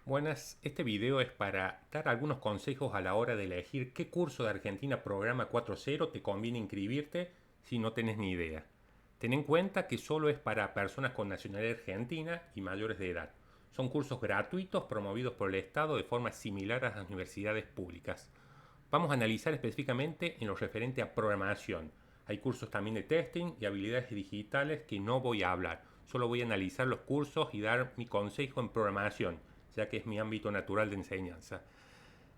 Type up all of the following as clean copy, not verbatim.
Buenas, este video es para dar algunos consejos a la hora de elegir qué curso de Argentina Programa 4.0 te conviene inscribirte si no tenés ni idea. Ten en cuenta que solo es para personas con nacionalidad argentina y mayores de edad. Son cursos gratuitos promovidos por el Estado de forma similar a las universidades públicas. Vamos a analizar específicamente en lo referente a programación. Hay cursos también de testing y habilidades digitales que no voy a hablar. Solo voy a analizar los cursos y dar mi consejo en programación, ya que es mi ámbito natural de enseñanza.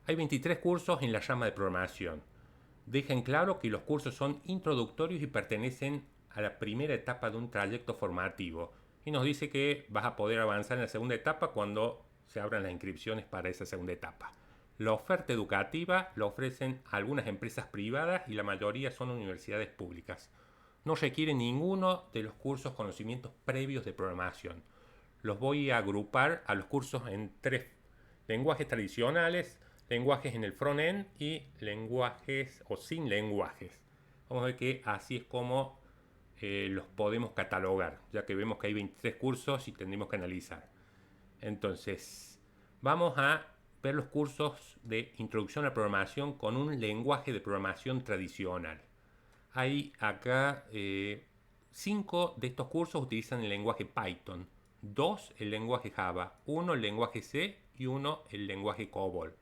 Hay 23 cursos en la rama de programación. Dejen claro que los cursos son introductorios y pertenecen a la primera etapa de un trayecto formativo. Y nos dice que vas a poder avanzar en la segunda etapa cuando se abran las inscripciones para esa segunda etapa. La oferta educativa la ofrecen algunas empresas privadas y la mayoría son universidades públicas. No requiere ninguno de los cursos conocimientos previos de programación. Los voy a agrupar a los cursos en tres: lenguajes tradicionales, lenguajes en el front-end y lenguajes o sin lenguajes. Vamos a ver que así es como los podemos catalogar, ya que vemos que hay 23 cursos y tendremos que analizar. Entonces, vamos a ver los cursos de introducción a la programación con un lenguaje de programación tradicional. Hay acá 5 de estos cursos utilizan el lenguaje Python, 2 el lenguaje Java, 1 el lenguaje C y 1 el lenguaje COBOL.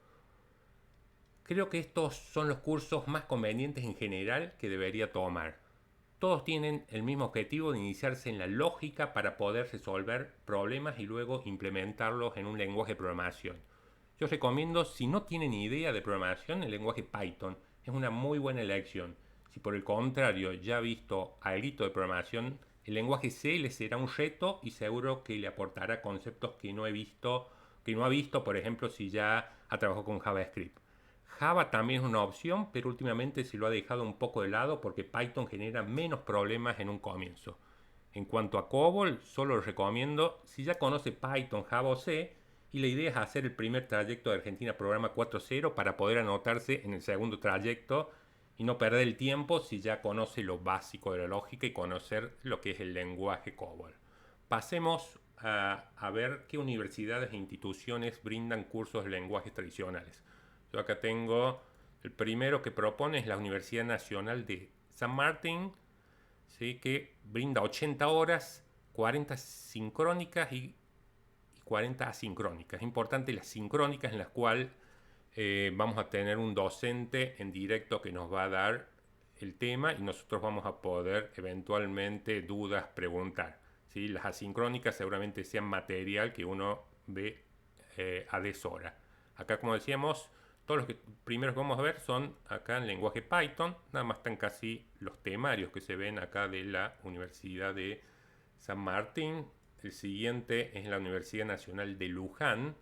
Creo que estos son los cursos más convenientes en general que debería tomar. Todos tienen el mismo objetivo de iniciarse en la lógica para poder resolver problemas y luego implementarlos en un lenguaje de programación. Yo recomiendo, si no tienen idea de programación, el lenguaje Python. Es una muy buena elección. Si por el contrario ya ha visto algo de programación, el lenguaje C le será un reto y seguro que le aportará conceptos que no ha visto, por ejemplo, si ya ha trabajado con JavaScript. Java también es una opción, pero últimamente se lo ha dejado un poco de lado porque Python genera menos problemas en un comienzo. En cuanto a COBOL, solo lo recomiendo si ya conoce Python, Java o C, y la idea es hacer el primer trayecto de Argentina Programa 4.0 para poder anotarse en el segundo trayecto y no perder el tiempo si ya conoce lo básico de la lógica y conocer lo que es el lenguaje COBOL. Pasemos a ver qué universidades e instituciones brindan cursos de lenguajes tradicionales. Yo acá tengo el primero que propone, es la Universidad Nacional de San Martín, ¿sí? Que brinda 80 horas, 40 sincrónicas y 40 asincrónicas. Es importante las sincrónicas, en las cuales vamos a tener un docente en directo que nos va a dar el tema y nosotros vamos a poder eventualmente dudas preguntar. ¿Sí? Las asincrónicas seguramente sean material que uno ve a deshora. Acá, como decíamos, todos los primeros que vamos a ver son acá en lenguaje Python. Nada más están casi los temarios que se ven acá de la Universidad de San Martín. El siguiente es la Universidad Nacional de Luján.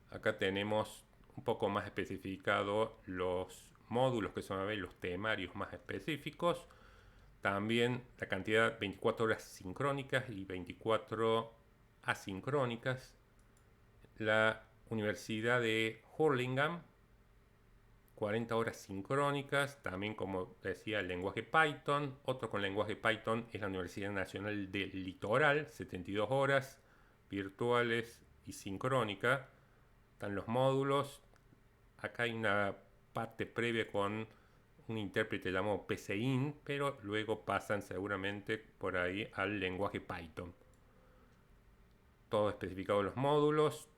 Acá tenemos un poco más especificado los módulos que son a ver los temarios más específicos. También la cantidad 24 horas sincrónicas y 24 asincrónicas. La Universidad de Hurlingham, 40 horas sincrónicas, también como decía el lenguaje Python. Otro con lenguaje Python es la Universidad Nacional del Litoral, 72 horas virtuales y sincrónica. Están los módulos. Acá hay una parte previa con un intérprete llamado PCIN, pero luego pasan seguramente por ahí al lenguaje Python. Todo especificado en los módulos.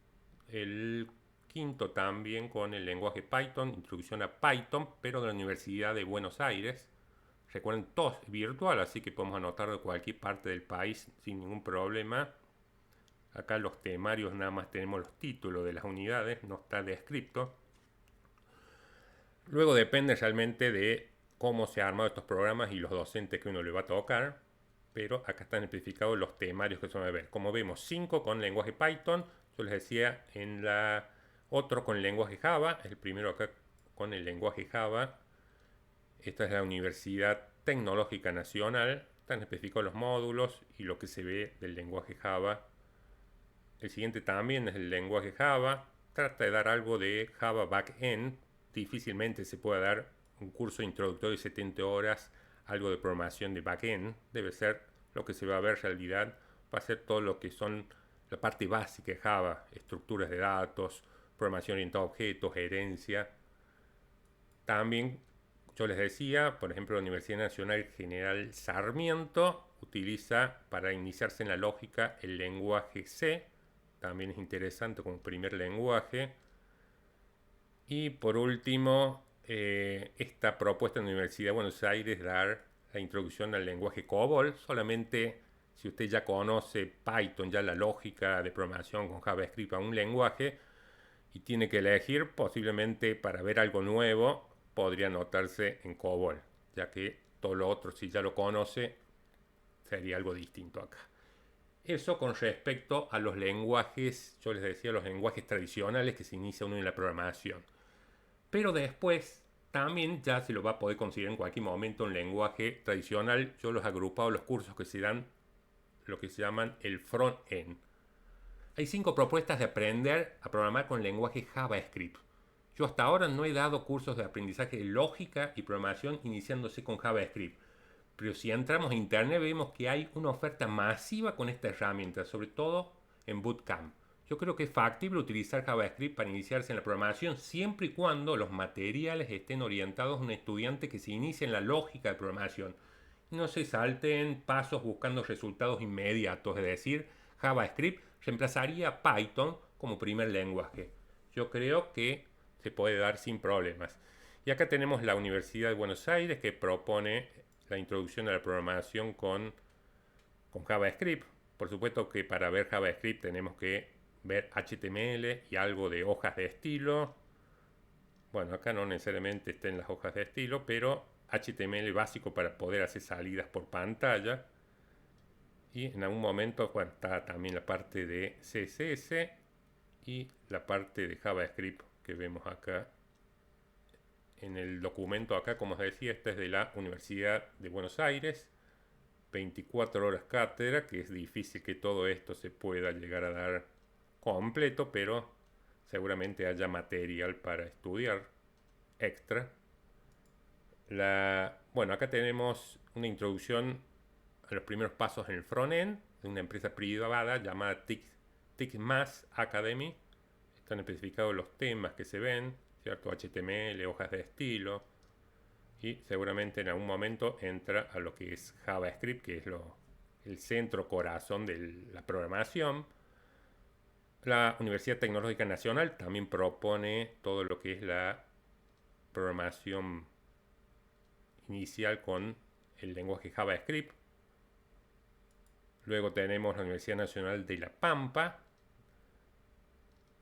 El quinto también con el lenguaje Python, introducción a Python, pero de la Universidad de Buenos Aires. Recuerden, todo es virtual, así que podemos anotar de cualquier parte del país sin ningún problema. Acá los temarios nada más tenemos los títulos de las unidades, no está descrito. Luego depende realmente de cómo se han armado estos programas y los docentes que uno le va a tocar, pero acá están especificados los temarios que se van a ver. Como vemos, 5 con lenguaje Python, yo les decía en la otro con el lenguaje Java, el primero acá con el lenguaje Java. Esta es la Universidad Tecnológica Nacional, están especificados los módulos y lo que se ve del lenguaje Java. El siguiente también es el lenguaje Java, trata de dar algo de Java Backend. Difícilmente se puede dar un curso introductorio de 70 horas, algo de programación de backend. Debe ser lo que se va a ver en realidad, va a ser todo lo que son la parte básica de Java, estructuras de datos, programación orientada a objetos, herencia. También, yo les decía, por ejemplo, la Universidad Nacional General Sarmiento utiliza para iniciarse en la lógica el lenguaje C, también es interesante como primer lenguaje. Y por último, esta propuesta en la Universidad de Buenos Aires dar la introducción al lenguaje COBOL. Solamente si usted ya conoce Python, ya la lógica de programación con JavaScript a un lenguaje, y tiene que elegir, posiblemente para ver algo nuevo, podría anotarse en COBOL, ya que todo lo otro, si ya lo conoce, sería algo distinto acá. Eso con respecto a los lenguajes, yo les decía, los lenguajes tradicionales que se inicia uno en la programación. Pero después también ya se lo va a poder considerar en cualquier momento un lenguaje tradicional. Yo los he agrupado los cursos que se dan, lo que se llaman el front-end. Hay 5 propuestas de aprender a programar con lenguaje JavaScript. Yo hasta ahora no he dado cursos de aprendizaje de lógica y programación iniciándose con JavaScript. Pero si entramos a internet vemos que hay una oferta masiva con esta herramienta, sobre todo en Bootcamp. Yo creo que es factible utilizar JavaScript para iniciarse en la programación siempre y cuando los materiales estén orientados a un estudiante que se inicie en la lógica de programación. No se salten pasos buscando resultados inmediatos, es decir, JavaScript reemplazaría a Python como primer lenguaje. Yo creo que se puede dar sin problemas. Y acá tenemos la Universidad de Buenos Aires que propone la introducción a la programación con JavaScript. Por supuesto que para ver JavaScript tenemos que ver HTML y algo de hojas de estilo. Bueno, acá no necesariamente estén las hojas de estilo, pero HTML básico para poder hacer salidas por pantalla. Y en algún momento, bueno, está también la parte de CSS y la parte de JavaScript que vemos acá en el documento. Acá, como os decía, esta es de la Universidad de Buenos Aires, 24 horas cátedra, que es difícil que todo esto se pueda llegar a dar completo, pero seguramente haya material para estudiar extra. Bueno, acá tenemos una introducción a los primeros pasos en el frontend de una empresa privada llamada TICMAS Academy. Están especificados los temas que se ven, ¿cierto? HTML, hojas de estilo, y seguramente en algún momento entra a lo que es JavaScript, que es el centro corazón de la programación. La Universidad Tecnológica Nacional también propone todo lo que es la programación inicial con el lenguaje JavaScript. Luego tenemos la Universidad Nacional de La Pampa.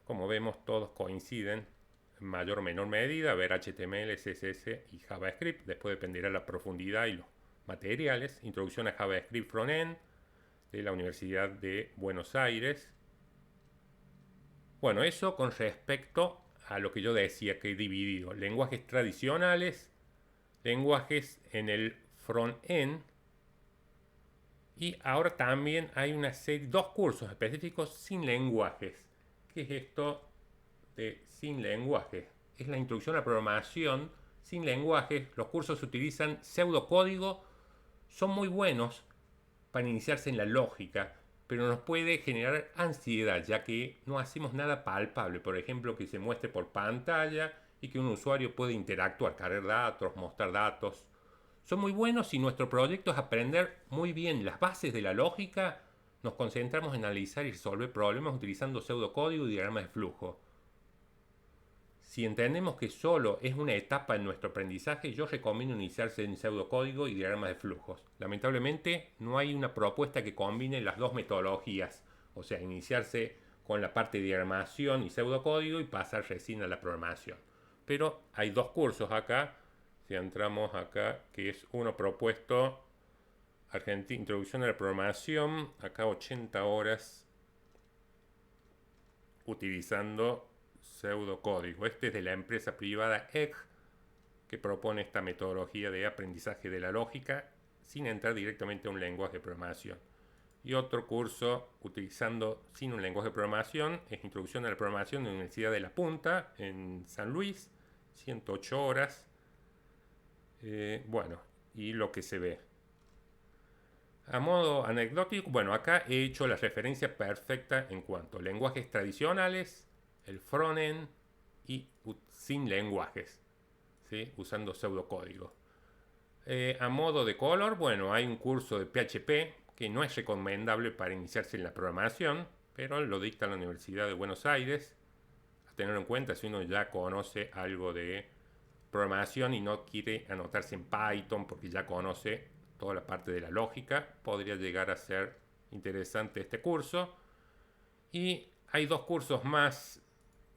Como vemos, todos coinciden en mayor o menor medida, ver HTML, CSS y JavaScript. Después dependerá la profundidad y los materiales. Introducción a JavaScript Frontend de la Universidad de Buenos Aires. Bueno, eso con respecto a lo que yo decía que he dividido. Lenguajes tradicionales, lenguajes en el front-end. Y ahora también hay una serie, 2 cursos específicos sin lenguajes. ¿Qué es esto de sin lenguaje? Es la introducción a la programación sin lenguajes. Los cursos utilizan pseudocódigo, son muy buenos para iniciarse en la lógica, pero nos puede generar ansiedad, ya que no hacemos nada palpable. Por ejemplo, que se muestre por pantalla y que un usuario puede interactuar, cargar datos, mostrar datos. Son muy buenos si nuestro proyecto es aprender muy bien las bases de la lógica. Nos concentramos en analizar y resolver problemas utilizando pseudocódigo y diagramas de flujo. Si entendemos que solo es una etapa en nuestro aprendizaje, yo recomiendo iniciarse en pseudocódigo y diagramas de flujos. Lamentablemente no hay una propuesta que combine las dos metodologías, o sea, iniciarse con la parte de diagramación y pseudocódigo y pasar recién a la programación. Pero hay 2 cursos acá, si entramos acá, que es uno propuesto, Introducción a la programación, acá 80 horas utilizando pseudocódigo. Este es de la empresa privada EG, que propone esta metodología de aprendizaje de la lógica sin entrar directamente a un lenguaje de programación. Y otro curso utilizando sin un lenguaje de programación es Introducción a la programación de la Universidad de La Punta en San Luis, 108 horas. Bueno, y lo que se ve. A modo anecdótico, bueno, acá he hecho la referencia perfecta en cuanto a lenguajes tradicionales, el frontend y sin lenguajes, ¿sí? Usando pseudocódigo. A modo de color, bueno, hay un curso de PHP que no es recomendable para iniciarse en la programación, pero lo dicta la Universidad de Buenos Aires. A tener en cuenta si uno ya conoce algo de programación y no quiere anotarse en Python porque ya conoce toda la parte de la lógica, podría llegar a ser interesante este curso. Y hay dos cursos más,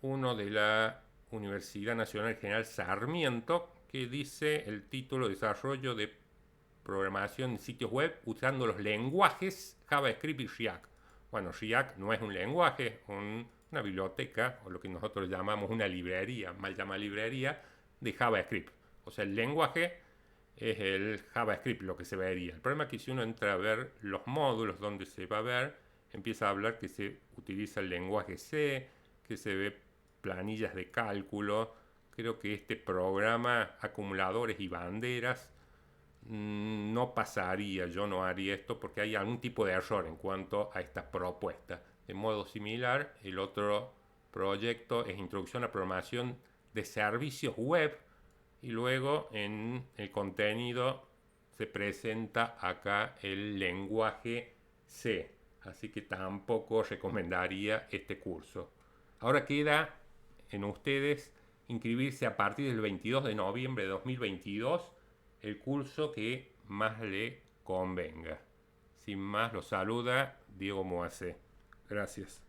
uno de la Universidad Nacional General Sarmiento, que dice el título Desarrollo de programación en sitios web usando los lenguajes JavaScript y React. Bueno, React no es un lenguaje, es una biblioteca, o lo que nosotros llamamos una librería, mal llamada librería, de JavaScript. O sea, el lenguaje es el JavaScript, lo que se vería. El problema es que si uno entra a ver los módulos donde se va a ver, empieza a hablar que se utiliza el lenguaje C, que se ve planillas de cálculo. Creo que este programa, acumuladores y banderas, no pasaría, yo no haría esto porque hay algún tipo de error en cuanto a esta propuesta. De modo similar, el otro proyecto es Introducción a Programación de Servicios Web y luego en el contenido se presenta acá el lenguaje C. Así que tampoco recomendaría este curso. Ahora queda en ustedes inscribirse a partir del 22 de noviembre de 2022 el curso que más le convenga. Sin más, lo saluda Diego Moacé. Gracias.